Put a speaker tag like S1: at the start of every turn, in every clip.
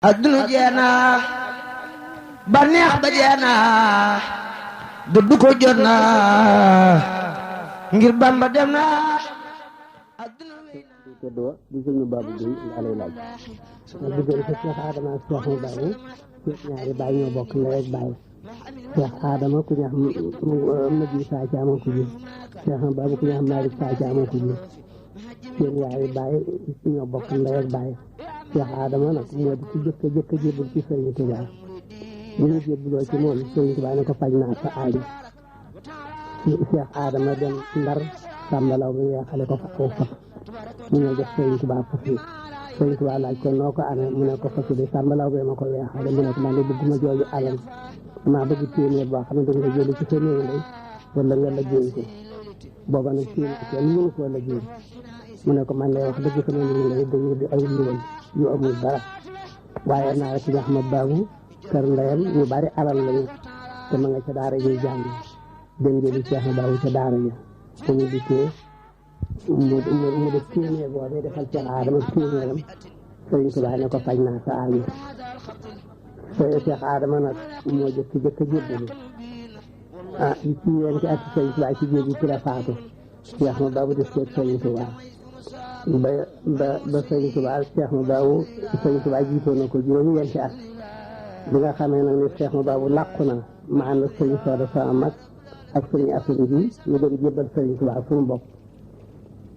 S1: adduna jeena baneex ba jeena dëddu ko jot na ngir Bamba dem na adduna weyna
S2: teddoo di sëñ Babou Gueye nga lay laaj ndax diggante Cheikh Adama ak Cheikh Babou ñaari baay ñoo bokk ndey ak baay Cheikh Adama ku ñu xam Madi Sa Thiam moo ko jur Cheikh Babou ku ñu xam Malick Sa Thiam moo ko jur seen yaari baay ñoo bokk ndey ak baay Cheikh Adama nag moo di ci jëkk jébbal ci Sëriñ Tuubaa bu ñu jébbaloo ci moom Sëriñ Tuubaa ne ko faj naa sa aajo Cheikh Adama dem Ndar sàmbalaw bi weexale ko fa aw fas mu ñëw jox Sëriñ Tuubaa fas yi Sëriñ Tuubaa laaj ko noo ko amee mu ne ko fas bi sàmbalaw bi ma ko weexale mu ne ko man de bëgguma jooju alal maa bëgg téeméer boo xam ne da nga jëli ci sa néew ndey wala nga liggéey ko booba nag téeméer kenn mënu koo liggéey mu ne ko man lay wax dëgg sama néew ndey dañu di ay ndiwal yu amul dara waaye naa ci ñax ma baabu kër ndeyam ñu bari alal lañu te ma nga ca daara ñuy jàng dem jëli Cheikh ma baabu ca daara ja te ñu dikkee mu def téeméer boobee defal Cheikh Adama téeméeram Sëriñ Tuubaa ne ko faj naa sa aajo Cheikh Adama nag moo jëkk jébbalu ci yéen ci ak Sëriñ Tuubaa ci géej gi ci la faatu Cheikh ma baabu def ko Sëriñ Tuubaa ba Sëriñ Tuubaa Cheikh ma baabu Sëriñ Tuubaa jiitoo na ko juróomi yenti at bi nga xamee nag ne Cheikh ma baabu làqu na ma ànd ak Sëriñ Sooda sama mag ak Sëriñ Afri bi ñu dem jébbal Sëriñ Tuubaa fu mu bokk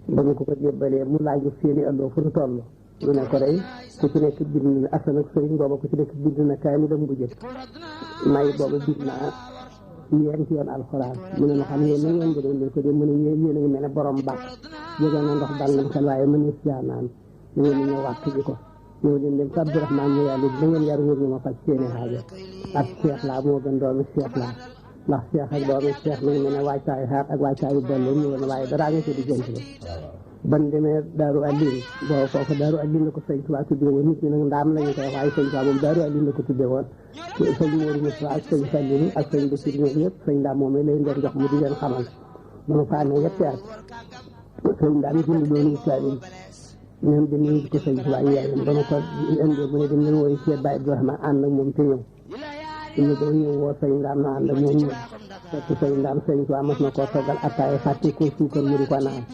S2: ba ñu ko jébbalee mu laaj seeni ëlloo fu mu toll mu ne ko day ku ci nekk bind na Asan ak Sëriñ booba ku ci nekk bind na kaay mi dem bu jëkk may booba bind naa yéen ci yoon alxuraan mu ne ma xam ngeen na ngeen gëdoon ne ko de mu ne yéen a ngi mel ne borom baax jóge na ndox dal nam xel waaye mën sia naan da ngeen ni ñëw wàq ji ko ñëw leen dem fa Abdourahmane mu yàlla da ngeen yar wér ñu ma faj seeni xaajo ak Cheikh laa moo gën doomi Cheikh laa ndax Cheikh ak doomi Cheikh mi ngi mel ne waajtaayu xaar ak waajtaayu dolli ñu woon waaye daraa nga ci diggante ba ban demee Daaru Alim boo foofu Daaru Alim la ko Sëñ Tuubaa tuddee woon nit ñi nag ndaam lañu koy waaye Sëñ Tuubaa moom Daaru Alim la ko tuddee woon sëñ Mourou Moussa ak sëñ Fallilu ak sëñ Bassirou ñoom yëpp sëñ ndaam moom lay leen jox mu di leen xamal ba ma fa amee yetti at sëñ ndaam bind loonu Saalim ñoom dañ leen ko Sëñ Tuubaa yaayam ba ma ko indee mu ne dem leen wooyu Cheikh Baye Abdourahmane ànd ak moom te ñëw ñu doon ñëw woo sëñ ndaam na ànd ak moom ñëw fekk sëñ ndaam Sëñ Tuubaa mas na koo toggal attaaya fàtte ko suukar mu di ko naan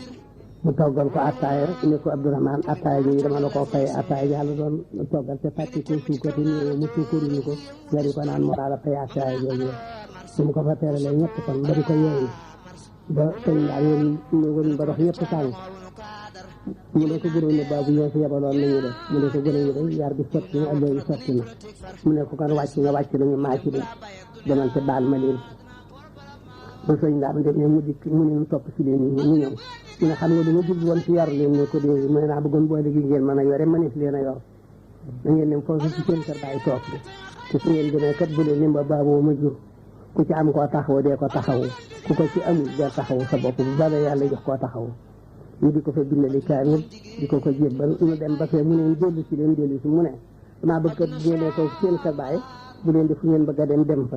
S2: mu toggal ko attaaya ne ko Abdourahmane attaaya bi dama la ko fay attaaya yàlla doon toggal te fàtte ko suukar te ñëwee mu suukaruñu ko nga di ko naan mu daal a fay attaaya jooju su mu ko fa teeralee ñett kon ba di ko yeewu ba sëñ ndaam yéen ñëwoon ba dox ñett tànk mu ne ko gënoon ne baabu ñoo fi yebaloon nañu def mu ne ko gënoon ñu def yar bi sotti na allo yi sotti na mu ne ko kon wàcc nga wàcc nañu maaci de demal te baal ma leen ba sëñ ndaam dem ne mu dikk mu ne ñu topp si leen yi mu ñëw mu ne xam nga dama jublu woon ci yar leen ne ko dee mu ne naa bëggoon boole gi ngeen mën a yore mënees leen a yor da ngeen dem foofu ci seen kër baay toog bi te su ngeen demee kat bu leen limba baaboo ma jur ku ci am koo taxaw dee ko taxawu ku ko ci amul dee taxawu sa bopp bu baaxee yàlla jox koo taxawu ñu di ko fa bindali kaamil di ko jébbal ñu dem ba fee mu ne dellu si mu ne damaa bëgg a génnee ko seen kër baay bu leen def fu ngeen bëgg a dem fa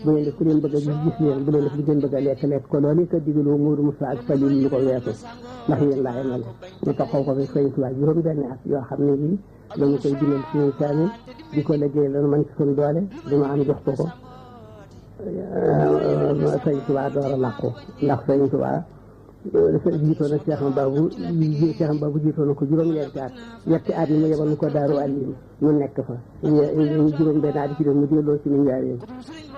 S2: bu leen def fu ngeen bëgg a gis leen bu leen def lu ngeen bëgg a lekk ko loolu ka digaloo Mourou Moussa ak Falil ñu ko weesu ndax yéen laay mel ñu taxaw ko fi Sëñ Tuubaa juróom benn at yoo xam ne bii dañu koy bindal suñuy kaamil di ko liggéey lan man ci suñu doole dama am jox ko Sëñ Tuubaa door a làqu ndax Sëñ Tuubaa jiitoo na Cheikh Babou jiitoo na ko juróom-ñeenti at ñetti at yi mu yebal ñu ko Daaru Alim ñu nekk fa juróom benn at ci doon mu delloo ci ñu njaareen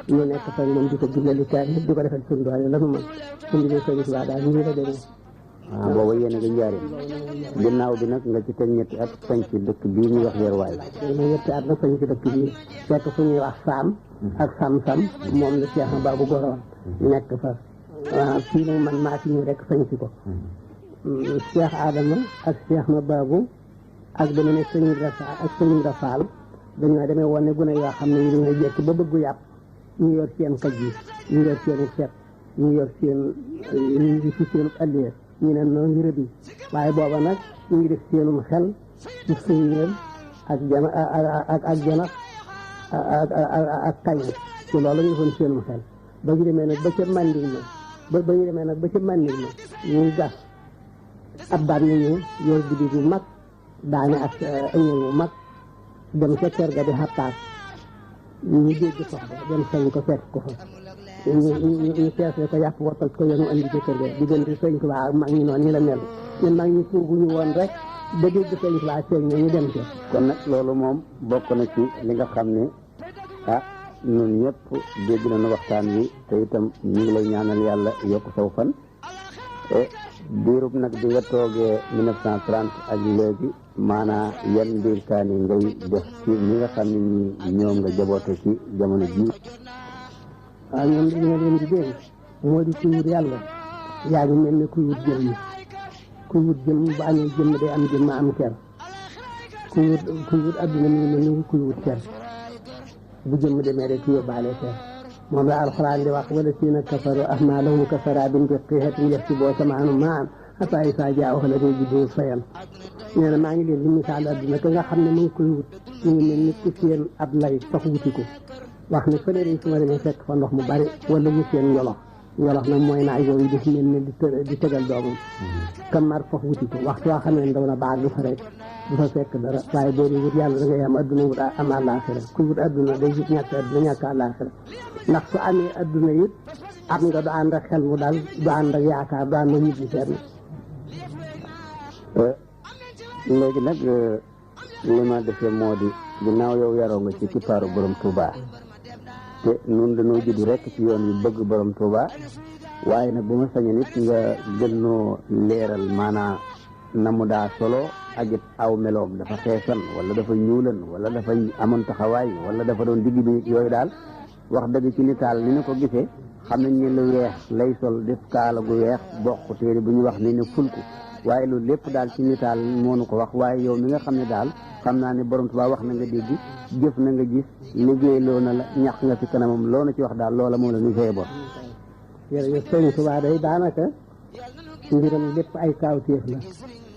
S2: ñu nekk fa moom di ko bindali kaamil di ko defal suñu doole lanu man suñu bi Sëñ Tuubaa daal ñu la demee
S3: booba yéen a ngi njaareen ginnaaw bi nag nga ci teg ñetti at sañ ci dëkk bii ñuy wax Yeruwaay
S2: ñetti at nag sañ ci dëkk bii fekk fu ñuy wax Saam ak Sam-Sam moom la Cheikh Babou goroon nekk fa waaw fii nag man maa fi ñu rek sañ si ko Cheikh Adama ak Cheikh ma Babou ak dama ne sëñ Ibra Fall dañoo demee woon ne gune yoo xam ne ñu dañoo jekk ba bëggu yàpp ñu yor seen kaj yi ñu yor seen set ñu yor seen ñu ngi si seenu allier ñu ne noonu ngi rëbbi waaye booba nag ñu ngi def seenum xel ci sëyéen ak janax ak kañ ci loolu ñu defoon seenum xel ba ñu demee nag ba ca Manding ma ñuy gas ab baat ñu ñëw yor guddi bu mag daane ak ëñël bu mag dem ca kër ga di xattaat ñu dégg sox ba dem sañ ko fekk ko fa ñu peese ko yàpp wattal ko yenu andi ci kër ga diggante sëñ Tuubaa ak mag ñi noonu ñi la mel ñun mag ñi tuubuñu woon rek ba dégg sëñ Tuubaa feeñ ñu dem ci
S3: kon nag loolu moom bokk na ci li nga xam ne ñun ñëpp dégg nañu waxtaan wi te itam ñu ngi lay ñaanal yàlla yokk saw fan diirub nag bi nga toogee 1930 ak léegi maanaa yan ndénkaane ngay def ci ñi nga xam ne ñoom nga jaboote ci jamono ji
S2: waaw ñoom li nga leen di dénk moo di kuy wut yàlla yaa ngi mel ne kuy wut jëmm kuy wut jëmm bu amee jëmm day am jëmm am ker kuy wut adduna mi ngi mel ni kuy wut ker bu jëmm demee rek yóbbaale ker moom la alxuraan di wax wala siina kafaru ahmaalahum kasarabin biqii'atin yaxsibuhu samaa'an maa'an hattaa izaa jaa'ahu lam yajidhu shay'an nee na maa ngi leen di misaal adduna ka nga xam ne mu ngi koy wut mu ngi mel ni ku seen ab lay sax wuti ko wax ne fële rek su ma demee fekk fa ndox mu bari wala mu seen njolox nag mooy naaj yooyu def mel ne di tegal doomam kamar fox wuti ko waxtu waa xam ne ndaw na baag du fa rek du fa fekk dara waaye boo di wut yàlla da ngay am adduna wut am àllaaxira ku wut adduna day wut ñàkk adduna ñàkk àllaaxira ndax su amee adduna it am nga du ànd ak xel mu daal du ànd ak yaakaar du ànd ak nit ñi fenn
S3: léegi nag li ma defee moo di ginnaaw yow yaroo nga ci kippaaru borom Touba te nun dañoo judd rek ci yoon yu bëgg borom Touba waaye nag bu ma sañoon it nga gën noo leeral maanaa na mu daa solo ak it aw meloom dafa xeesan wala dafa ñuulan wala dafa amoon taxawaay wala dafa doon digg bi yooyu daal wax dëgg ci nitaal ni ñu ko gisee xam nañ ne lu weex lay sol def kaala gu weex bokk téere bu ñu wax ni ne fulku waaye loolu lépp daal ci nitaal moo nu ko wax waaye yow mi nga xam ne daal xam naa ne borom Tuubaa wax na nga dégg jëf na nga gis liggéey loo na la ñax nga ci kanamam loo na ci wax daal loola moom la ñu fee bor.
S2: jërëjëf sëñ Tuubaa day daanaka mbiram lépp ay kaawteef la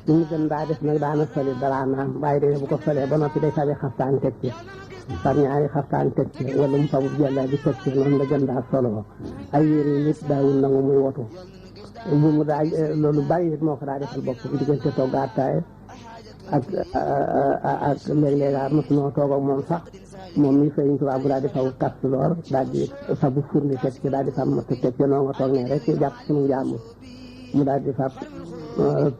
S2: li mu gën daa def nag daana soli dara naam waaye day bu ko solee ba noppi day sabi xaftaan teg ci par ñaari xaftaan teg ci wala mu fabu jëlla di teg ci noonu la gën daa solo ay yére yi lépp daawul nangu muy wotu bu mu daa loolu bari it moo ko daa defal bopp diggante togg attaaya ak léeg-léeg mosunoo toog ak moom sax moom mi Sëriñ Tuubaa bu daal di faw kastuloor daal di fabu fourni teg ci daal di fab matt teg ci noo nga toog ne rek jàpp suñu njàmbur mu daal di fab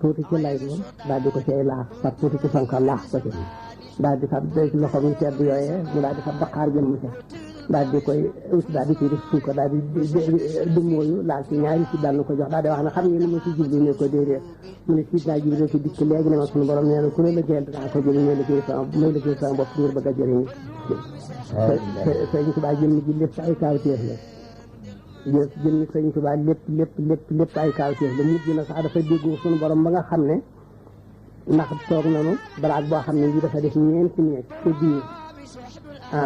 S2: tuuti ci lay moom daal di ko cay laax fab tuuti ci sonka laax ko ci daal di fab ci loxoom yu tedd yooyee mu daal di fab daqaar jëmm ca daal di koy daal di ciy def suukar daal di mooyu laal ci ñaari ci dal na ko jox daal di wax ne xam ngeen ni ma ci jublu ne ko déedéet mu ne ci naa jublu ci dikk léegi ne ma sunu borom nee na ku ne liggéeyal dinaa ko jëriñ may liggéey sama bopp ngir bëgg a jëriñ Sëriñ Tuubaa jëmm ji lépp ay kaawteef la jëmmi Sëriñ Tuubaa lépp ay kaawteef la mujj na sax dafa déggu sunu borom ba nga xam ne ndax toog nanu baraag boo xam ne bii dafa def ñeenti néeg te biir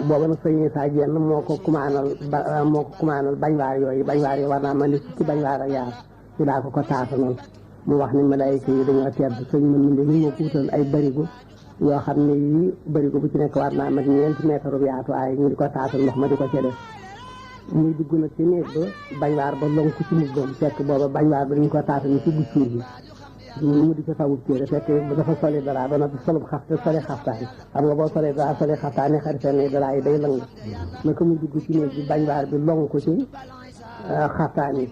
S2: booba nag sëñ Saa Jenn moo ko kumaanal bañ waar yooyu war naa man di fukki bañ waar ak yaar ci daa ko taatanoon mu wax ni malaayika yi dañoo tedd sëñ ma minde ñu moo ko wutal ay barigo yoo xam ne yii barigo bu ci nekk war naa mat ñeenti mètre yaatu ay ñu di ko taatal ndox ma di ko ca def muy dugg nag ci néeg ba bañ waar ba lonk ci mbubbam fekk booba bañ waar ba dañu ko taatal ci gussuur bi mu di ko sawub téere fekk dafa soli dara ba noppi solub soli xaftaan xam nga boo solee dara soli xaftaan yi xarit ne dara yi day lang naka mu dugg ci néeg bi bañ waar bi long ko ci xaftaan yi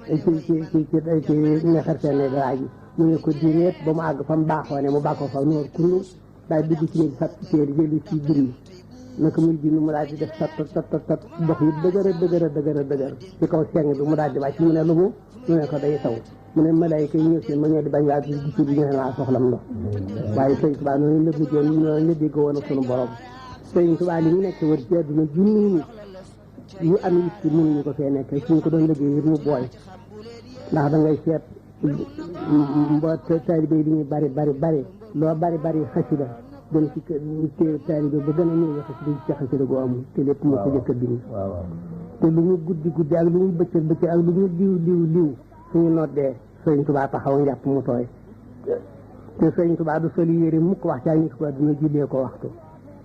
S2: ci ne xarit ne dara ji mu ne ko direet ba mu àgg fa mu baaxoo ne mu bàkkoo fa noor kullu daal dugg ci néeg bi sat ci téere jëli ci bind naka muy bind mu daal di def tat dox yi dëgër ci kaw seng bi mu daal di wàcc mu ne lu mu ne ko day taw mu ne malaayika yi ñëw si ma ñëw di bañ waa bi gis bi ñu ne laa soxlam ndox waaye Sëriñ Tuubaa noonu la mujjee noonu la dégg woon ak sunu borom Sëriñ Tuubaa li mu nekk wër ci àdduna junni nit yu am it ci mënuñu ko fee nekk suñ ko doon liggéey mu booy ndax da ngay seet mboot taalibe yi li ñuy bari loo bari xasida dem ci taalibe ba gën a néew xasida ci xasida goo amul te lépp moo ko jëkk a bind te lu ñu guddi ak lu ñu bëccëg ak lu ñu liw suñu noddee Sëriñ Tuubaa taxaw njàpp mu tooy te Sëriñ Tuubaa du soli yére mukk wax caa nit ko dina jullee ko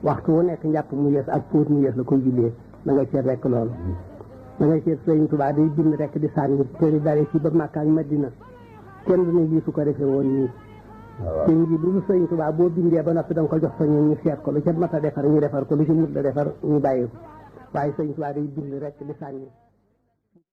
S2: waxtu wu nekk njàpp mu yees ak póot mu yees la koy jullee da nga seet rek loolu da ngay seet Sëriñ Tuubaa day bind rek di sànni te di dare ci ba Makka ak Madina kenn du ne lii su ko defee woon nii te ngi lu sëñ Tuubaa boo bindee ba noppi da nga ko jox soñu ñu seet ko lu ca mat a defar ñu defar ko lu ci mut a defar ñu bàyyi ko waaye sëñ Tuubaa day bind rek di sànni